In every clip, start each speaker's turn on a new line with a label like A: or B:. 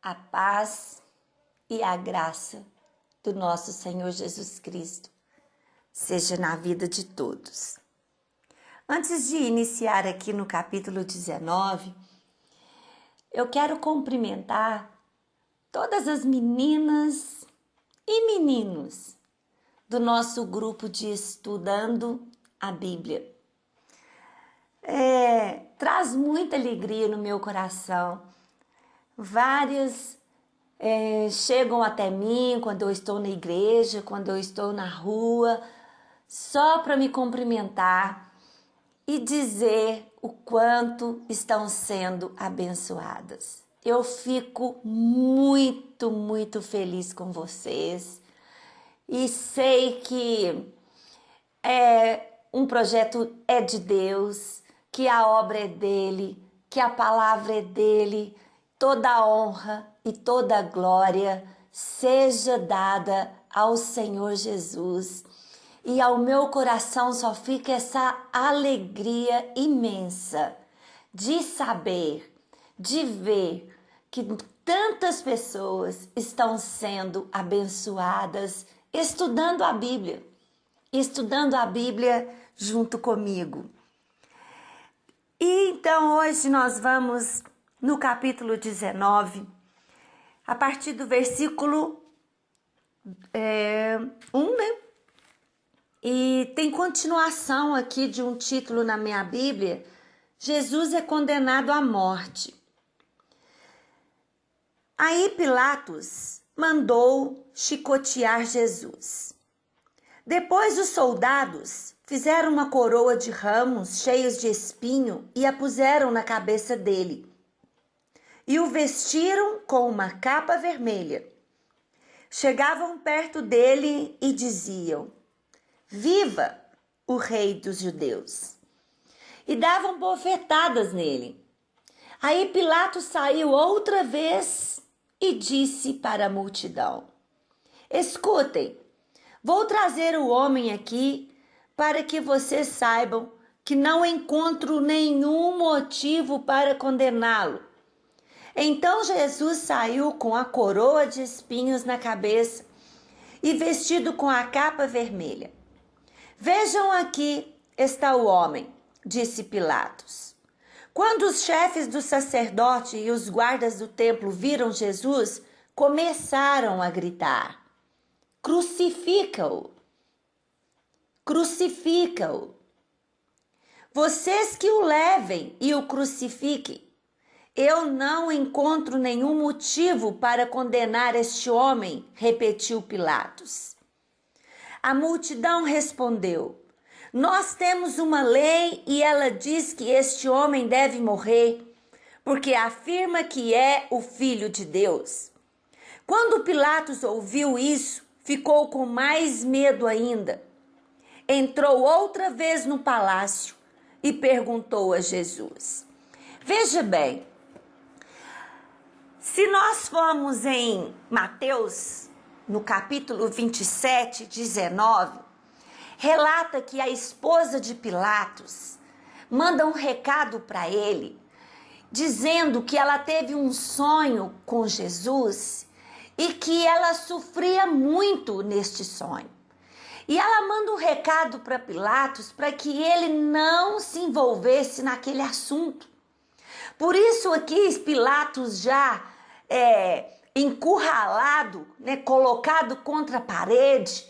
A: A paz e a graça do nosso Senhor Jesus Cristo seja na vida de todos. Antes de iniciar aqui no capítulo 19, eu quero cumprimentar todas as meninas e meninos do nosso grupo de Estudando a Bíblia. Traz muita alegria no meu coração. Várias chegam até mim quando eu estou na igreja, quando eu estou na rua, só para me cumprimentar e dizer o quanto estão sendo abençoadas. Eu fico muito, muito feliz com vocês e sei que um projeto é de Deus, que a obra é dele, que a palavra é dele. Toda a honra e toda a glória seja dada ao Senhor Jesus. E ao meu coração só fica essa alegria imensa de saber, de ver que tantas pessoas estão sendo abençoadas estudando a Bíblia junto comigo. E então hoje nós vamos no capítulo 19, a partir do versículo 1, né? E tem continuação aqui de um título na minha Bíblia: Jesus é condenado à morte. Aí Pilatos mandou chicotear Jesus. Depois os soldados fizeram uma coroa de ramos cheios de espinho e a puseram na cabeça dele. E o vestiram com uma capa vermelha. Chegavam perto dele e diziam: Viva o rei dos judeus! E davam bofetadas nele. Aí Pilatos saiu outra vez e disse para a multidão: Escutem, vou trazer o homem aqui para que vocês saibam que não encontro nenhum motivo para condená-lo. Então Jesus saiu com a coroa de espinhos na cabeça e vestido com a capa vermelha. Vejam, aqui está o homem, disse Pilatos. Quando os chefes do sacerdote e os guardas do templo viram Jesus, começaram a gritar: Crucifica-o! Crucifica-o! Vocês que o levem e o crucifiquem. Eu não encontro nenhum motivo para condenar este homem, repetiu Pilatos. A multidão respondeu: Nós temos uma lei e ela diz que este homem deve morrer, porque afirma que é o Filho de Deus. Quando Pilatos ouviu isso, ficou com mais medo ainda. Entrou outra vez no palácio e perguntou a Jesus: Veja bem, se nós formos em Mateus, no capítulo 27, 19, relata que a esposa de Pilatos manda um recado para ele, dizendo que ela teve um sonho com Jesus e que ela sofria muito neste sonho. E ela manda um recado para Pilatos para que ele não se envolvesse naquele assunto. Por isso aqui Pilatos já encurralado, né, colocado contra a parede,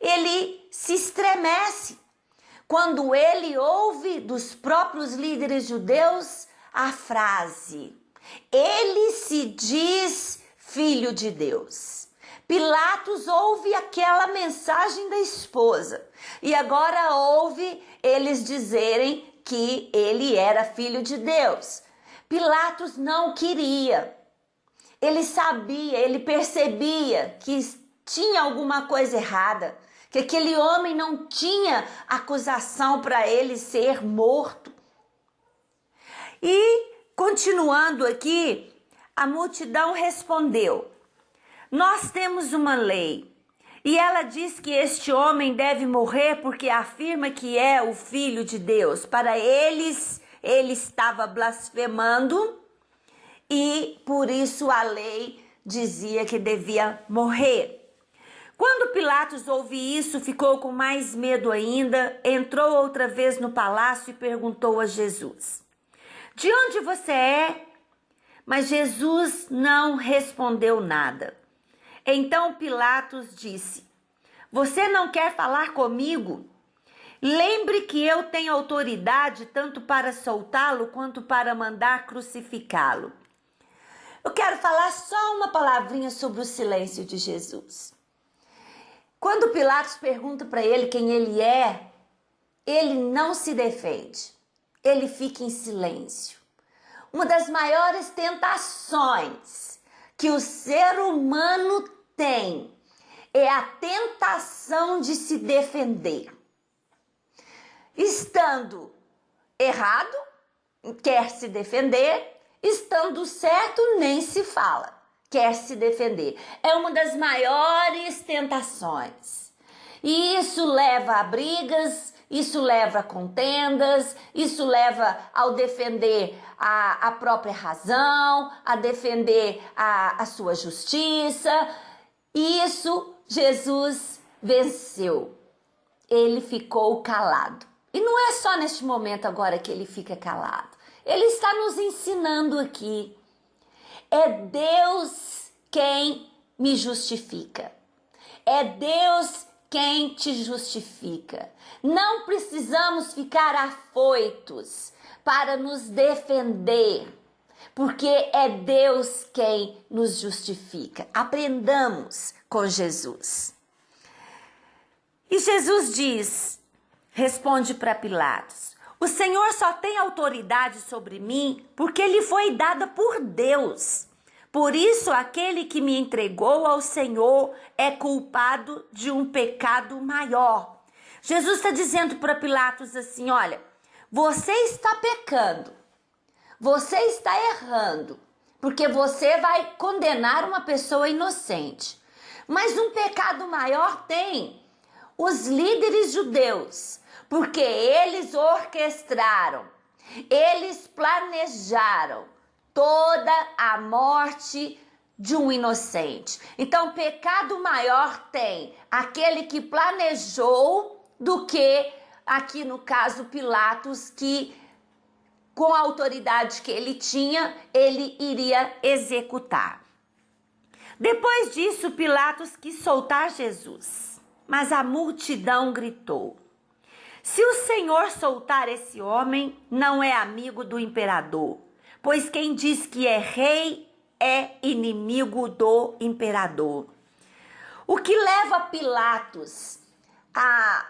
A: ele se estremece quando ele ouve dos próprios líderes judeus a frase: ele se diz filho de Deus. Pilatos ouve aquela mensagem da esposa e agora ouve eles dizerem que ele era filho de Deus. Pilatos não queria. Ele sabia, ele percebia que tinha alguma coisa errada, que aquele homem não tinha acusação para ele ser morto. E, continuando aqui, a multidão respondeu: Nós temos uma lei, e ela diz que este homem deve morrer porque afirma que é o Filho de Deus. Para eles, ele estava blasfemando e por isso a lei dizia que devia morrer. Quando Pilatos ouviu isso, ficou com mais medo ainda, entrou outra vez no palácio e perguntou a Jesus: de onde você é? Mas Jesus não respondeu nada. Então Pilatos disse: você não quer falar comigo? Lembre que eu tenho autoridade tanto para soltá-lo quanto para mandar crucificá-lo. Eu quero falar só uma palavrinha sobre o silêncio de Jesus. Quando Pilatos pergunta para ele quem ele é, ele não se defende. Ele fica em silêncio. Uma das maiores tentações que o ser humano tem é a tentação de se defender. Estando errado, quer se defender, estando certo, nem se fala, quer se defender. É uma das maiores tentações. E isso leva a brigas, isso leva a contendas, isso leva ao defender a própria razão, a defender a sua justiça. E isso Jesus venceu. Ele ficou calado. E não é só neste momento agora que ele fica calado. Ele está nos ensinando aqui. É Deus quem me justifica. É Deus quem te justifica. Não precisamos ficar afoitos para nos defender, porque é Deus quem nos justifica. Aprendamos com Jesus. E Jesus responde para Pilatos: o Senhor só tem autoridade sobre mim porque lhe foi dada por Deus. Por isso, aquele que me entregou ao Senhor é culpado de um pecado maior. Jesus está dizendo para Pilatos assim: olha, você está pecando, você está errando, porque você vai condenar uma pessoa inocente. Mas um pecado maior tem os líderes judeus, porque eles orquestraram, eles planejaram toda a morte de um inocente. Então, pecado maior tem aquele que planejou do que, aqui no caso, Pilatos, que com a autoridade que ele tinha, ele iria executar. Depois disso, Pilatos quis soltar Jesus, mas a multidão gritou: se o Senhor soltar esse homem, não é amigo do imperador, pois quem diz que é rei é inimigo do imperador. O que leva Pilatos a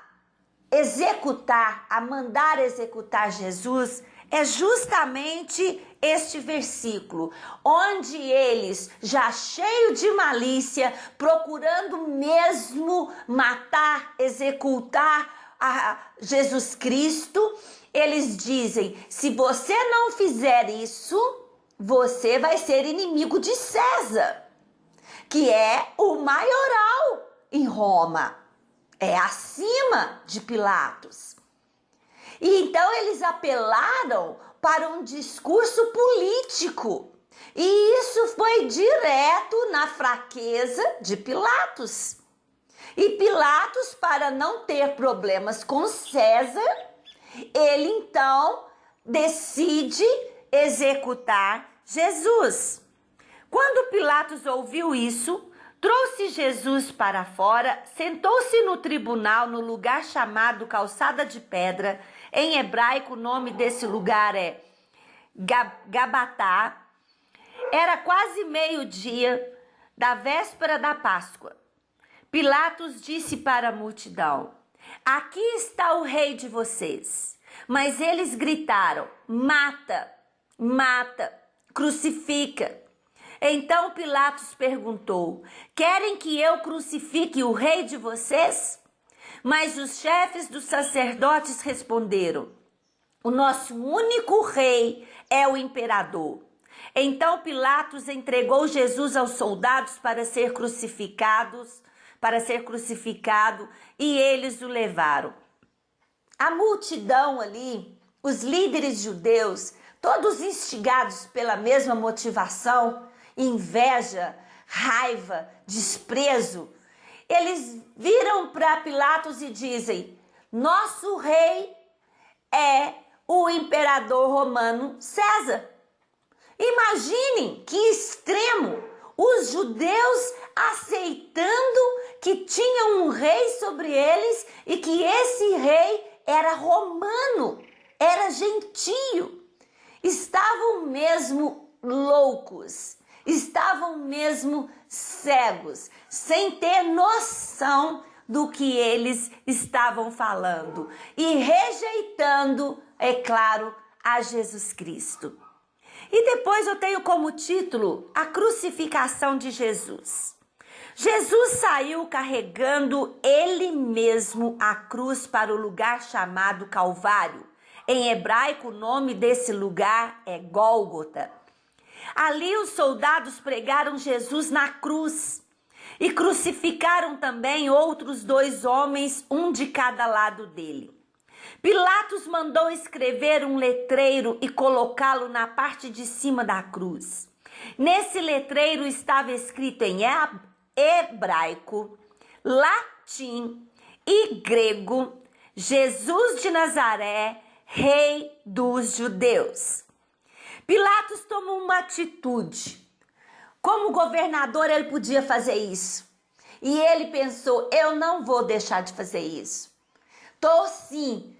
A: executar, a mandar executar Jesus, é justamente este versículo, onde eles, já cheios de malícia, procurando mesmo matar, executar a Jesus Cristo, eles dizem: se você não fizer isso, você vai ser inimigo de César, que é o maioral em Roma, é acima de Pilatos. E então eles apelaram para um discurso político, e isso foi direto na fraqueza de Pilatos. E Pilatos, para não ter problemas com César, ele então decide executar Jesus. Quando Pilatos ouviu isso, trouxe Jesus para fora, sentou-se no tribunal no lugar chamado Calçada de Pedra. Em hebraico, o nome desse lugar é Gabatá. Era quase meio-dia da véspera da Páscoa. Pilatos disse para a multidão: aqui está o rei de vocês. Mas eles gritaram: mata, mata, crucifica. Então Pilatos perguntou: querem que eu crucifique o rei de vocês? Mas os chefes dos sacerdotes responderam: o nosso único rei é o imperador. Então Pilatos entregou Jesus aos soldados para ser crucificado, e eles o levaram. A multidão ali, os líderes judeus, todos instigados pela mesma motivação, inveja, raiva, desprezo. Eles viram para Pilatos e dizem: nosso rei é o imperador romano César. Imaginem que extremo, os judeus aceitando que tinham um rei sobre eles e que esse rei era romano, era gentio. Estavam mesmo loucos, estavam mesmo cegos, sem ter noção do que eles estavam falando e rejeitando, é claro, a Jesus Cristo. E depois eu tenho como título a crucificação de Jesus. Jesus saiu carregando ele mesmo a cruz para o lugar chamado Calvário. Em hebraico, o nome desse lugar é Gólgota. Ali os soldados pregaram Jesus na cruz e crucificaram também outros 2 homens, um de cada lado dele. Pilatos mandou escrever um letreiro e colocá-lo na parte de cima da cruz. Nesse letreiro estava escrito em hebraico, latim e grego: Jesus de Nazaré, Rei dos Judeus. Pilatos tomou uma atitude. Como governador, ele podia fazer isso. E ele pensou: eu não vou deixar de fazer isso. Estou sim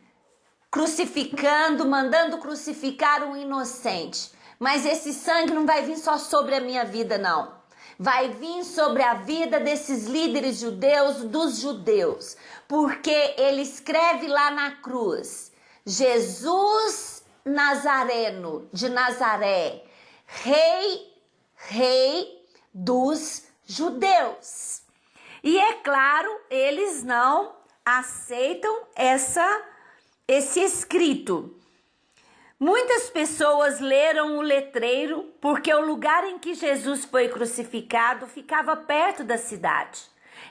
A: crucificando, mandando crucificar um inocente. Mas esse sangue não vai vir só sobre a minha vida, não. Vai vir sobre a vida desses líderes judeus, dos judeus. Porque ele escreve lá na cruz: Jesus Nazareno, de Nazaré, Rei dos judeus. E é claro, eles não aceitam esse escrito. Muitas pessoas leram o letreiro porque o lugar em que Jesus foi crucificado ficava perto da cidade.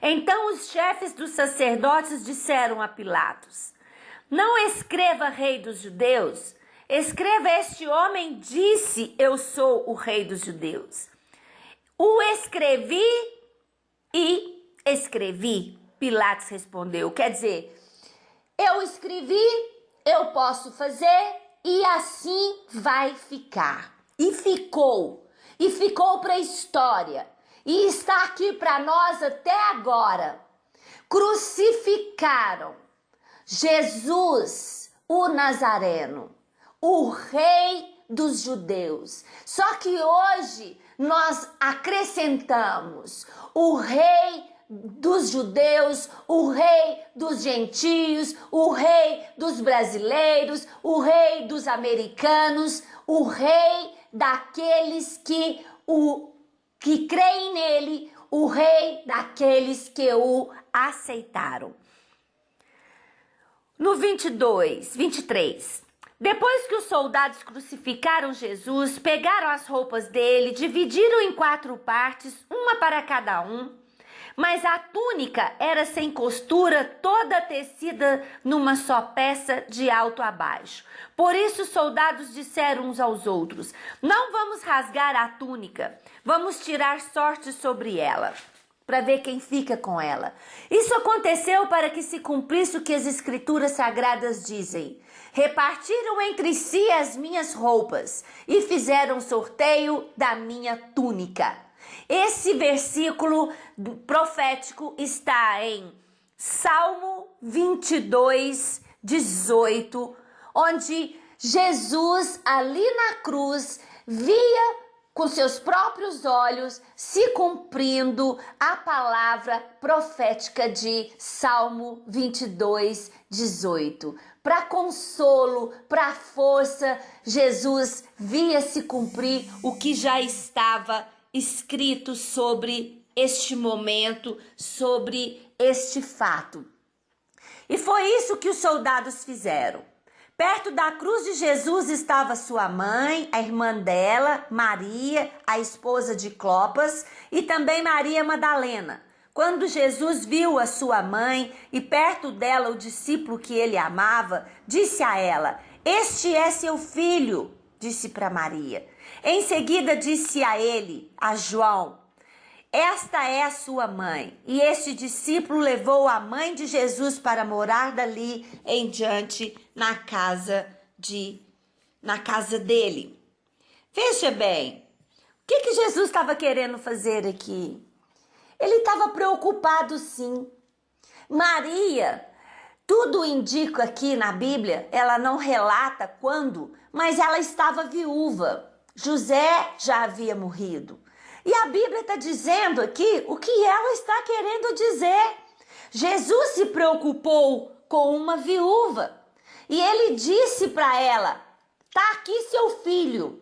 A: Então os chefes dos sacerdotes disseram a Pilatos: não escreva Rei dos Judeus, escreva: este homem disse: eu sou o Rei dos Judeus. O escrevi e escrevi, Pilatos respondeu. Quer dizer, eu escrevi, eu posso fazer e assim vai ficar. E ficou para a história e está aqui para nós até agora. Crucificaram Jesus, o Nazareno, o Rei dos Judeus. Só que hoje nós acrescentamos o Rei dos judeus, o Rei dos gentios, o Rei dos brasileiros, o Rei dos americanos, o Rei daqueles que creem nele, o Rei daqueles que o aceitaram. No 23. Depois que os soldados crucificaram Jesus, pegaram as roupas dele, dividiram em 4 partes, uma para cada um. Mas a túnica era sem costura, toda tecida numa só peça de alto a baixo. Por isso os soldados disseram uns aos outros: não vamos rasgar a túnica, vamos tirar sorte sobre ela, para ver quem fica com ela. Isso aconteceu para que se cumprisse o que as escrituras sagradas dizem: repartiram entre si as minhas roupas e fizeram sorteio da minha túnica. Esse versículo profético está em Salmo 22, 18, onde Jesus ali na cruz via com seus próprios olhos se cumprindo a palavra profética de Salmo 22, 18. Para consolo, para força, Jesus via se cumprir o que já estava escrito sobre este momento, sobre este fato. E foi isso que os soldados fizeram. Perto da cruz de Jesus estava sua mãe, a irmã dela, Maria, a esposa de Clopas, e também Maria Madalena. Quando Jesus viu a sua mãe e perto dela o discípulo que ele amava, disse a ela: este é seu filho. disse para Maria. Em seguida disse a ele, a João, esta é a sua mãe. E este discípulo levou a mãe de Jesus para morar dali em diante na casa dele. Veja bem, o que Jesus estava querendo fazer aqui? Ele estava preocupado, sim. Maria, tudo indica aqui na Bíblia, ela não relata quando, mas ela estava viúva. José já havia morrido. E a Bíblia está dizendo aqui o que ela está querendo dizer. Jesus se preocupou com uma viúva. E ele disse para ela, tá aqui seu filho.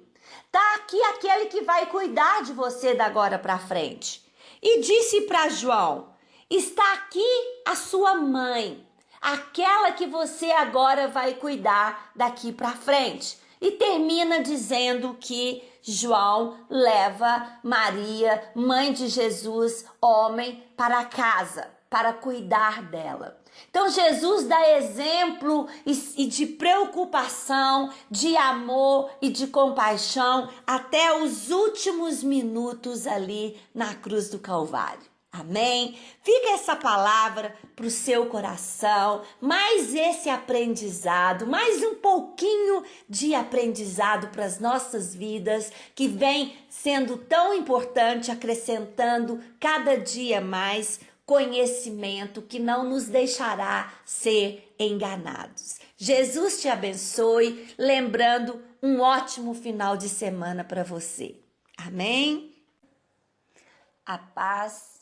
A: Tá aqui aquele que vai cuidar de você da agora para frente. E disse para João, está aqui a sua mãe, aquela que você agora vai cuidar daqui para frente. E termina dizendo que João leva Maria, mãe de Jesus, homem, para casa, para cuidar dela. Então Jesus dá exemplo e de preocupação, de amor e de compaixão até os últimos minutos ali na cruz do Calvário. Amém? Fica essa palavra para o seu coração, mais esse aprendizado, mais um pouquinho de aprendizado para as nossas vidas, que vem sendo tão importante, acrescentando cada dia mais conhecimento que não nos deixará ser enganados. Jesus te abençoe, lembrando um ótimo final de semana para você. Amém? A paz